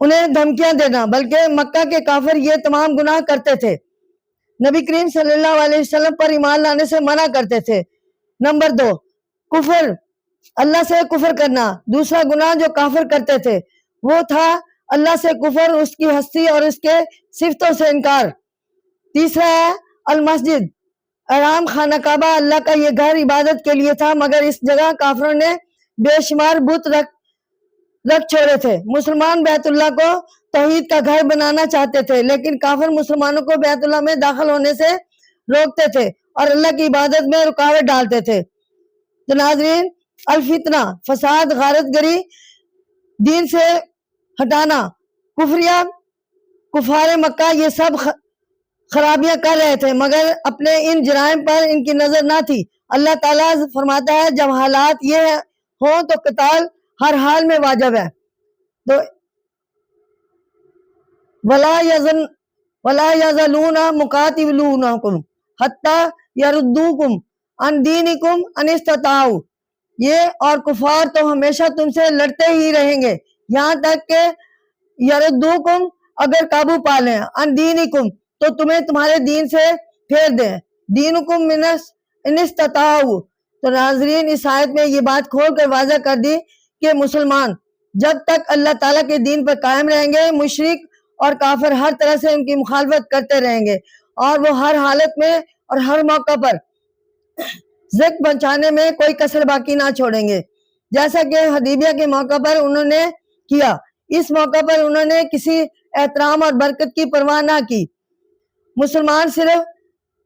انہیں دھمکیاں دینا، بلکہ مکہ کے کافر یہ تمام گناہ کرتے تھے، نبی کریم صلی اللہ علیہ وسلم پر ایمان لانے سے منع کرتے تھے۔ نمبر 2، کفر، اللہ سے کفر کرنا۔ دوسرا گناہ جو کافر کرتے تھے وہ تھا اللہ سے کفر، اس کی ہستی اور اس کے صفتوں سے انکار۔ تیسرا ہے المسجد حرام، خانہ کعبہ اللہ کا یہ گھر عبادت کے لیے تھا، مگر اس جگہ کافروں نے بے شمار بت رکھ چھوڑے تھے۔ مسلمان بیت اللہ کو توحید کا گھر بنانا چاہتے تھے، لیکن کافر مسلمانوں کو بیت اللہ میں داخل ہونے سے روکتے تھے اور اللہ کی عبادت میں رکاوٹ ڈالتے تھے۔ تو ناظرین، الفتنہ، فساد، غارت گری، دین سے ہٹانا، کفار مکہ یہ سب خرابیاں کر رہے تھے، مگر اپنے ان جرائم پر ان کی نظر نہ تھی۔ اللہ تعالیٰ فرماتا ہے جب حالات یہ ہوں تو قتال ہر حال میں واجب ہے۔ تو ولا یزلون مقاتلونکم حتی یردوکم عن دینکم ان استطاعوا، یہ اور کفار تو ہمیشہ تم سے لڑتے ہی رہیں گے یہاں تک کہ یردوکم، اگر قابو پا لیں، ان دینکم، تو تمہیں تمہارے دین سے پھیر دیں، دینکم ان استطاعوا۔ تو ناظرین، اس آیت میں یہ بات کھول کر واضح کر دی کہ مسلمان جب تک اللہ تعالیٰ کے دین پر قائم رہیں گے، مشرک اور کافر ہر طرح سے ان کی مخالفت کرتے رہیں گے اور وہ ہر حالت میں اور ہر موقع پر ذکر پہنچانے میں کوئی کسر باقی نہ چھوڑیں گے، جیسا کہ حدیبیہ کے موقع پر انہوں نے کیا۔ اس موقع پر انہوں نے کسی احترام اور برکت کی پرواہ نہ کی۔ مسلمان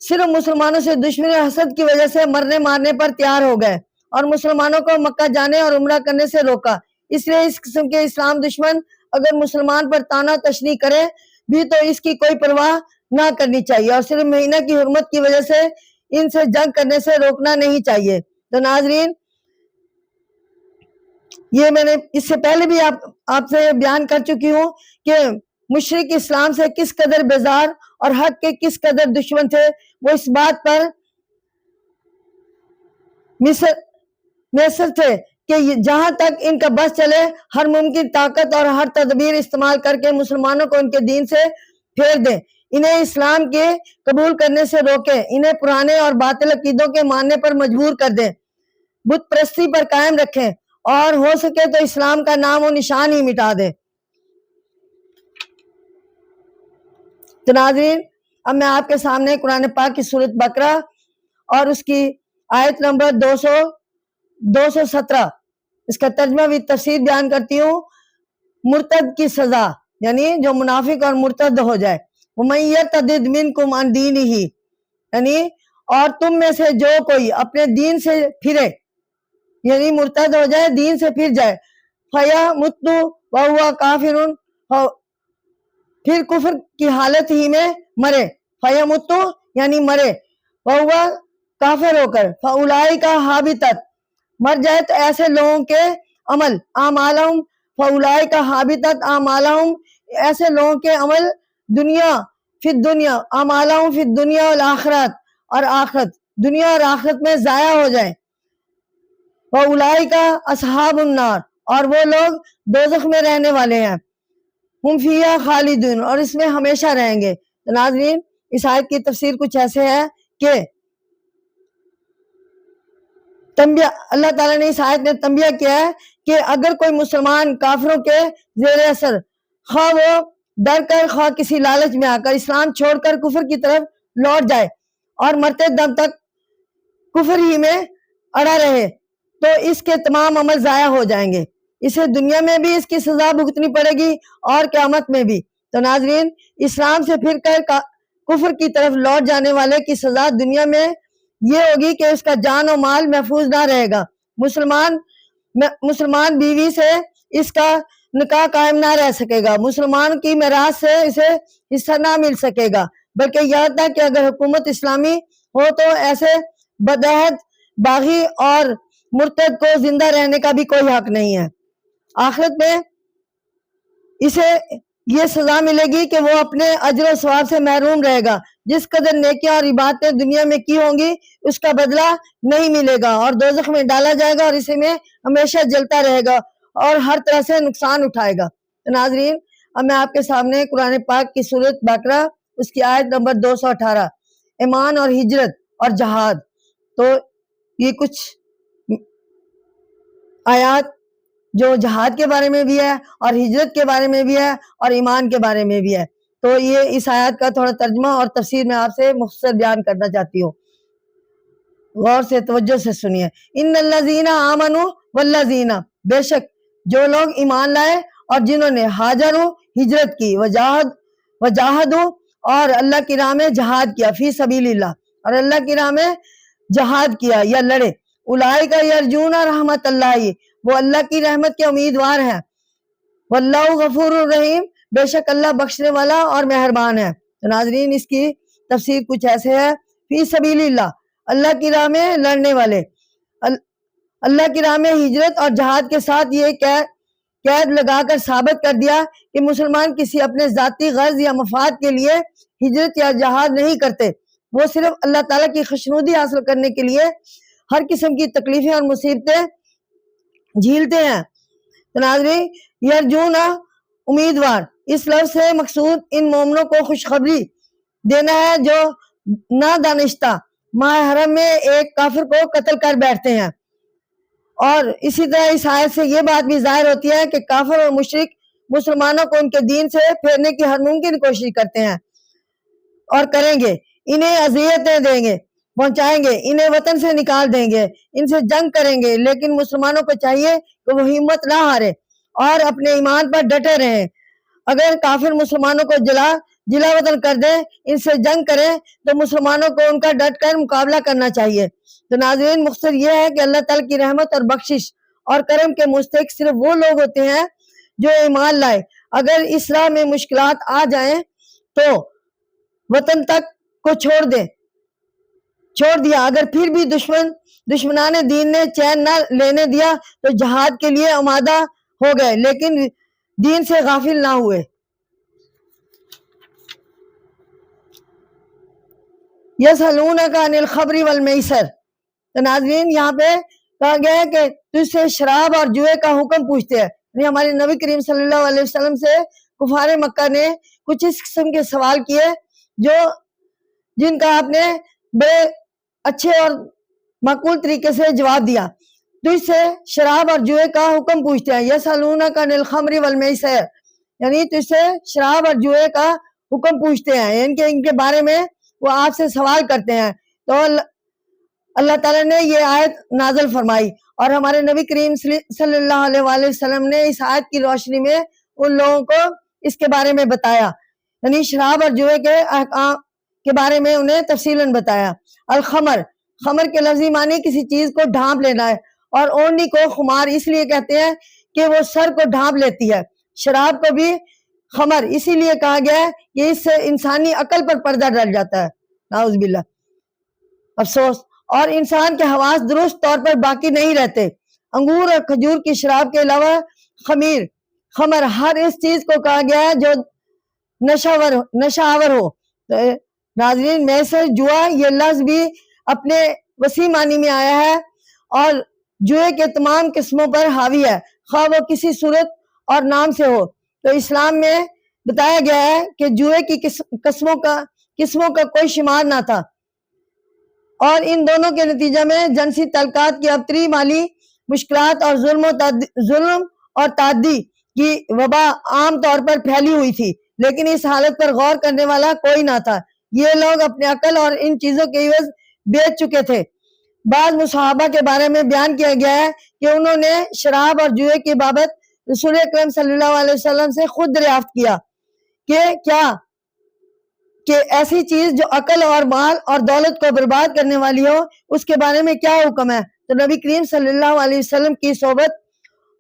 صرف مسلمانوں سے دشمنی اور حسد کی وجہ سے مرنے مارنے پر تیار ہو گئے اور مسلمانوں کو مکہ جانے اور عمرہ کرنے سے روکا۔ اس لیے اس قسم کے اسلام دشمن اگر مسلمان پر طعنہ تشنیع کرے بھی تو اس کی کوئی پرواہ نہ کرنی چاہیے اور صرف مہینہ کی حرمت کی وجہ سے ان سے جنگ کرنے سے روکنا نہیں چاہیے۔ تو ناظرین، یہ میں نے اس سے پہلے بھی آپ سے بیان کر چکی ہوں کہ مشرک اسلام سے کس قدر بیزار اور حق کے کس قدر دشمن تھے۔ وہ اس بات پر مصر تھے کہ جہاں تک ان کا بس چلے ہر ممکن طاقت اور ہر تدبیر استعمال کر کے مسلمانوں کو ان کے دین سے پھیر دیں، انہیں اسلام کے قبول کرنے سے روکیں، انہیں پرانے اور باطل عقیدوں کے ماننے پر مجبور کر دیں، بت پرستی پر قائم رکھیں اور ہو سکے تو اسلام کا نام و نشان ہی مٹا دیں۔ تو ناظرین، اب میں آپ کے سامنے قرآن پاک کی سورۃ بقرہ اور اس کی آیت نمبر 217 اس کا ترجمہ بھی تفسیر بیان کرتی ہوں۔ مرتد کی سزا، یعنی جو منافق اور مرتد ہو جائے، وَمَن يَرْتَدِدْ مِنْكُمْ عَنْ دِينِهِ، یعنی اور تم میں سے جو کوئی اپنے دین سے پھرے، یعنی مرتد ہو جائے، دین سے پھر جائے، فَيَمُتُّ وَهُوَ كَافِرٌ، پھر کفر کی حالت ہی میں مرے، فَيَمُتُّ یعنی مرے، وَهُوَ کافر ہو کر، فَأُولَئِكَ حَابِطَتْ، مر جائے تو ایسے لوگوں کے عمل، اعمالہم، فَأُولَئِكَ حَابِطَتْ اعمالہم، ایسے لوگوں کے عمل دنیا فی الدنیا، اعمالہم فی الدنیا والآخرت، اور آخرت، دنیا اور آخرت میں ضائع ہو جائیں، وَأُولَئِكَ أَصْحَابُ النَّارِ، اور وہ لوگ دوزخ میں رہنے والے ہیں، ہم فیہا خالدون، اور اس میں ہمیشہ رہیں گے۔ تو ناظرین، اس آیت کی تفسیر کچھ ایسے ہے کہ تنبیہ، اللہ تعالیٰ نے اس آیت میں تنبیہ کیا ہے کہ اگر کوئی مسلمان کافروں کے زیر اثر، خواہ وہ ڈر کر خواہ کسی لالچ میں آ کر اسلام چھوڑ کر کفر کی طرف لوٹ جائے اور مرتے دم تک کفر ہی میں اڑا رہے تو اس کے تمام عمل ضائع ہو جائیں گے، اسے دنیا میں بھی اس کی سزا بھگتنی پڑے گی اور قیامت میں بھی۔ تو ناظرین، اسلام سے پھر کر کفر کی طرف لوٹ جانے والے کی سزا دنیا میں یہ ہوگی کہ اس کا جان و مال محفوظ نہ رہے گا، مسلمان بیوی سے اس کا نکاح قائم نہ رہ سکے گا، مسلمان کی میراث سے اسے حصہ نہ مل سکے گا، بلکہ یہاں تک کہ اگر حکومت اسلامی ہو تو ایسے بدعہد باغی اور مرتد کو زندہ رہنے کا بھی کوئی حق نہیں ہے۔ آخرت میں اسے یہ سزا ملے گی کہ وہ اپنے اجر و ثواب سے محروم رہے گا، جس قدر نیکیاں اور عبادتیں دنیا میں کی ہوں گی اس کا بدلہ نہیں ملے گا اور دوزخ میں ڈالا جائے گا اور اسی میں ہمیشہ جلتا رہے گا اور ہر طرح سے نقصان اٹھائے گا۔ تو ناظرین، اب میں آپ کے سامنے قرآن پاک کی سورۃ بقرہ اس کی آیت نمبر 218، ایمان اور ہجرت اور جہاد، تو یہ کچھ آیات جو جہاد کے بارے میں بھی ہے اور ہجرت کے بارے میں بھی ہے اور ایمان کے بارے میں بھی ہے، تو یہ اس آیات کا تھوڑا ترجمہ اور تفسیر میں آپ سے مختصر بیان کرنا چاہتی ہوں، غور سے توجہ سے سنیے۔ ان الذین آمنوا والذین، بے شک جو لوگ ایمان لائے اور جنہوں نے ہاجروا، ہجرت کی، وجاہدوا، اور اللہ کی راہ میں جہاد کیا، فی سبیل اللہ، اور اللہ کی راہ میں جہاد کیا یا لڑے، اولئک یرجون رحمت اللہ، وہ اللہ کی رحمت کے امیدوار ہیں، واللہ غفور الرحیم، بے شک اللہ بخشنے والا اور مہربان ہے۔ تو ناظرین، اس کی تفسیر کچھ ایسے ہے، فی سبیل اللہ، اللہ کی راہ میں لڑنے والے، اللہ کی راہ میں ہجرت اور جہاد کے ساتھ یہ قید لگا کر ثابت کر دیا کہ مسلمان کسی اپنے ذاتی غرض یا مفاد کے لیے ہجرت یا جہاد نہیں کرتے، وہ صرف اللہ تعالیٰ کی خوشنودی حاصل کرنے کے لیے ہر قسم کی تکلیفیں اور مصیبتیں جھیلتے ہیں۔ تو ناظرین، یرجون امیدوار، اس لفظ سے مقصود ان مومنوں کو خوشخبری دینا ہے جو نادانستہ ماہ حرم میں ایک کافر کو قتل کر بیٹھتے ہیں، اور اسی طرح اس آیت سے یہ بات بھی ظاہر ہوتی ہے کہ کافر اور مشرک مسلمانوں کو ان کے دین سے پھیرنے کی ہر ممکن کوشش کرتے ہیں اور کریں گے، انہیں اذیتیں دیں گے، پہنچائیں گے، انہیں وطن سے نکال دیں گے، ان سے جنگ کریں گے، لیکن مسلمانوں کو چاہیے کہ وہ ہمت نہ ہارے اور اپنے ایمان پر ڈٹے رہیں۔ اگر کافر مسلمانوں کو جلا وطن کر دیں، ان سے جنگ کریں، تو مسلمانوں کو ان کا ڈٹ کر مقابلہ کرنا چاہیے۔ تو ناظرین، مقصد یہ ہے کہ اللہ تعالیٰ کی رحمت اور بخشش اور کرم کے مستحق صرف وہ لوگ ہوتے ہیں جو ایمان لائے۔ اگر اس راہ میں مشکلات آ جائیں تو وطن تک کو چھوڑ دیا، اگر پھر بھی دشمنان دین نے چین نہ لینے دیا تو جہاد کے لیے آمادہ ہو گئے، لیکن دین سے غافل نہ ہوئے۔ یسألونک عن الخمر والمیسر، تو ناظرین یہاں پہ کہا گیا ہے کہ تجھ سے شراب اور جوئے کا حکم پوچھتے ہیں، یعنی ہمارے نبی کریم صلی اللہ علیہ وسلم سے کفار مکہ نے کچھ اس قسم کے سوال کیے جن کا آپ نے بڑے اچھے اور معقول طریقے سے جواب دیا۔ تجھ سے شراب اور جوئے کا حکم پوچھتے ہیں، یسألونک عن الخمر والمیسر، یعنی تجھ سے شراب اور جوئے کا حکم پوچھتے ہیں، ان کے بارے میں وہ آپ سے سوال کرتے ہیں۔ تو اللہ تعالیٰ نے یہ آیت نازل فرمائی اور ہمارے نبی کریم صلی اللہ علیہ وآلہ وسلم نے اس آیت کی روشنی میں ان لوگوں کو اس کے بارے میں بتایا، یعنی شراب اور جوئے کے احکام کے بارے میں انہیں تفصیلاً بتایا۔ خمر کے لفظی معنی کسی چیز کو ڈھانپ لینا ہے، اور اونی کو خمار اس لیے کہتے ہیں کہ وہ سر کو ڈھانپ لیتی ہے۔ شراب کو بھی خمر اسی لیے کہا گیا ہے کہ اس سے انسانی عقل پر پردہ ڈل جاتا ہے، نعوذ باللہ، افسوس، اور انسان کے حواس درست طور پر باقی نہیں رہتے۔ انگور اور کھجور کی شراب کے علاوہ خمر، ہر اس چیز کو کہا گیا ہے جو نشہ آور ہو۔ ناظرین، میسر، جوا، یہ لفظ بھی اپنے وسیع معنی میں آیا ہے اور جوئے کے تمام قسموں پر حاوی ہے، خواہ وہ کسی صورت اور نام سے ہو۔ تو اسلام میں بتایا گیا ہے کہ جوئے کی قسموں کا کوئی شمار نہ تھا، اور ان دونوں کے نتیجہ میں جنسی تعلقات کی ابتری، مالی مشکلات اور ظلم اور تعدی کی وبا عام طور پر پھیلی ہوئی تھی، لیکن اس حالت پر غور کرنے والا کوئی نہ تھا۔ یہ لوگ اپنے عقل اور ان چیزوں کے عوض بیچ چکے تھے۔ بعض صحابہ کے بارے میں بیان کیا گیا ہے کہ انہوں نے شراب اور جوئے کی بابت رسول اکرم صلی اللہ علیہ وسلم سے خود دریافت کیا کہ ایسی چیز جو عقل اور مال اور دولت کو برباد کرنے والی ہو، اس کے بارے میں کیا حکم ہے؟ تو نبی کریم صلی اللہ علیہ وسلم کی صحبت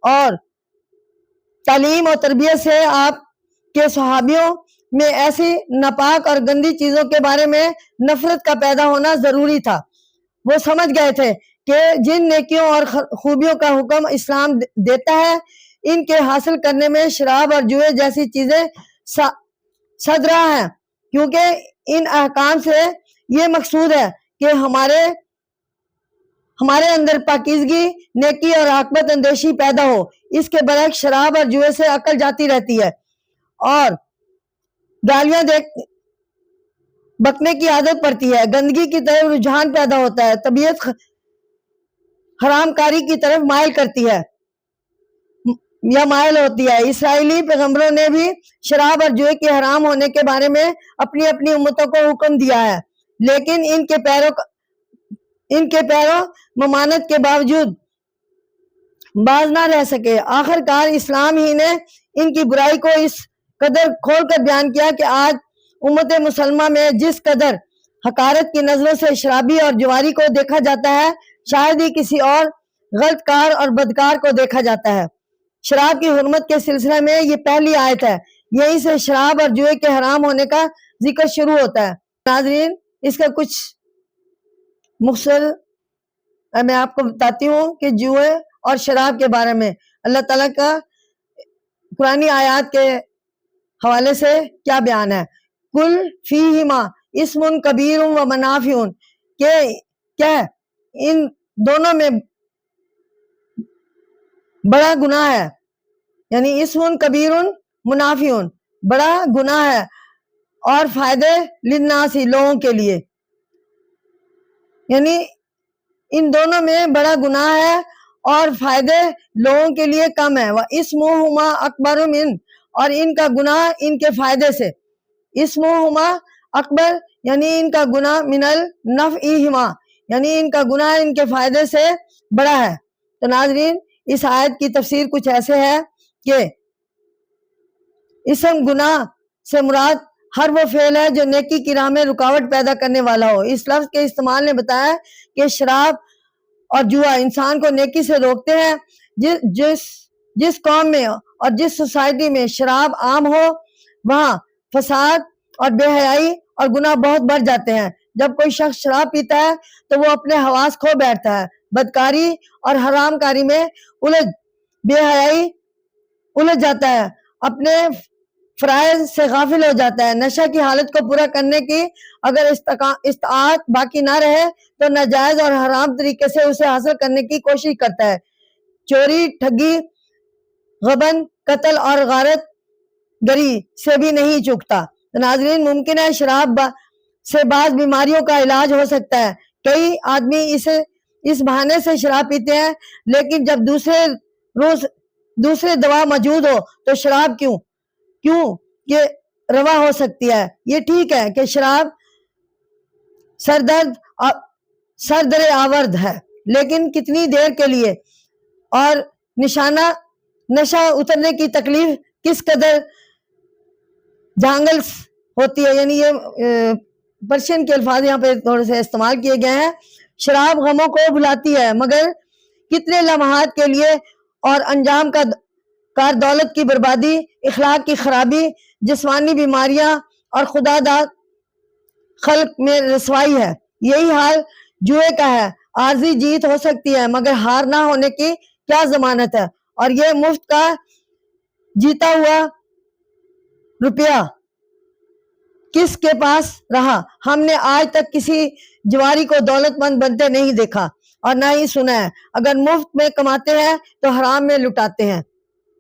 اور تعلیم اور تربیت سے آپ کے صحابیوں میں ایسی ناپاک اور گندی چیزوں کے بارے میں نفرت کا پیدا ہونا ضروری تھا۔ وہ سمجھ گئے تھے کہ جن نیکیوں اور خوبیوں کا حکم اسلام دیتا ہے، ان کے حاصل کرنے میں شراب اور جوئے جیسی چیزیں صد رہا ہیں، کیونکہ ان احکام سے یہ مقصود ہے کہ ہمارے اندر پاکیزگی، نیکی اور عاقبت اندیشی پیدا ہو۔ اس کے برعکس شراب اور جوئے سے عقل جاتی رہتی ہے اور گالیاں بکنے کی عادت پڑتی ہے، گندگی کی طرف رجحان پیدا ہوتا ہے، طبیعت حرام کاری کی طرف مائل کرتی ہے یا مائل ہوتی ہے۔ اسرائیلی پیغمبروں نے بھی شراب اور جوئے کے حرام ہونے کے بارے میں اپنی امتوں کو حکم دیا ہے، لیکن ان کے پیروں ممانعت کے باوجود باز نہ رہ سکے۔ آخر کار اسلام ہی نے ان کی برائی کو اس قدر کھول کر بیان کیا کہ آج امت مسلمہ میں جس قدر حقارت کی نظروں سے شرابی اور جواری کو دیکھا جاتا ہے، شاید ہی کسی اور غلط کار اور بدکار کو دیکھا جاتا ہے۔ شراب کی حرمت کے سلسلے میں یہ پہلی آیت ہے، یہیں سے شراب اور جوئے کے حرام ہونے کا ذکر شروع ہوتا ہے۔ ناظرین، اس کا کچھ مختصر میں آپ کو بتاتی ہوں کہ جوئے اور شراب کے بارے میں اللہ تعالیٰ کا قرآنی آیات کے حوالے سے کیا بیان ہے؟ کل فیہما اسم کبیر و منافع، کہ کیا ان دونوں میں بڑا گناہ ہے، یعنی اسم کبیر منافع، بڑا گناہ ہے اور فائدے للناس، لوگوں کے لیے، یعنی ان دونوں میں بڑا گناہ ہے اور فائدے لوگوں کے لیے کم ہے۔ وَإِسْمُهُمَا أَكْبَرُ مِنْ، اور ان کا گناہ ان کے فائدے سے، اسمہما اکبر یعنی ان کا گناہ، من النفعہما یعنی ان کا گناہ ان کے فائدے سے بڑا ہے۔ تو ناظرین اس آیت کی تفسیر کچھ ایسے ہے کہ اسم گناہ سے مراد ہر وہ فعل ہے جو نیکی کی راہ میں رکاوٹ پیدا کرنے والا ہو۔ اس لفظ کے استعمال نے بتایا کہ شراب اور جوا انسان کو نیکی سے روکتے ہیں۔ جس قوم میں اور جس سوسائٹی میں شراب عام ہو وہاں فساد اور بے حیائی اور گناہ بہت بڑھ جاتے ہیں۔ جب کوئی شخص شراب پیتا ہے تو وہ اپنے حواس کھو بیٹھتا ہے، بدکاری اور حرام کاری میں بے حیائی الجھ جاتا ہے، اپنے فرائض سے غافل ہو جاتا ہے، نشہ کی حالت کو پورا کرنے کی اگر استطاعت باقی نہ رہے تو ناجائز اور حرام طریقے سے اسے حاصل کرنے کی کوشش کرتا ہے، چوری، ٹھگی، غبن، قتل اور غارت گری سے بھی نہیں چوکتا۔ ناظرین ممکن ہے شراب سے بعض بیماریوں کا علاج ہو سکتا ہے، کئی آدمی اس بہانے سے شراب پیتے ہیں، لیکن جب دوسرے دوا موجود ہو تو شراب کیوں کہ روا ہو سکتی ہے۔ یہ ٹھیک ہے کہ شراب سردر آورد ہے، لیکن کتنی دیر کے لیے اور نشہ اترنے کی تکلیف کس قدر جانگل ہوتی ہے، یعنی یہ پرشین کے الفاظ یہاں پہ تھوڑے سے استعمال کیے گئے ہیں۔ شراب غموں کو بھلاتی ہے مگر کتنے لمحات کے لیے، اور انجام کار دولت کی بربادی، اخلاق کی خرابی، جسمانی بیماریاں اور خدا داد خلق میں رسوائی ہے۔ یہی حال جوئے کا ہے، عارضی جیت ہو سکتی ہے مگر ہار نہ ہونے کی کیا ضمانت ہے، اور یہ مفت کا جیتا ہوا روپیہ کس کے پاس رہا؟ ہم نے آج تک کسی جواری کو دولت مند بنتے نہیں دیکھا اور نہ ہی سنا ہے۔ اگر مفت میں کماتے ہیں تو حرام میں لٹاتے ہیں۔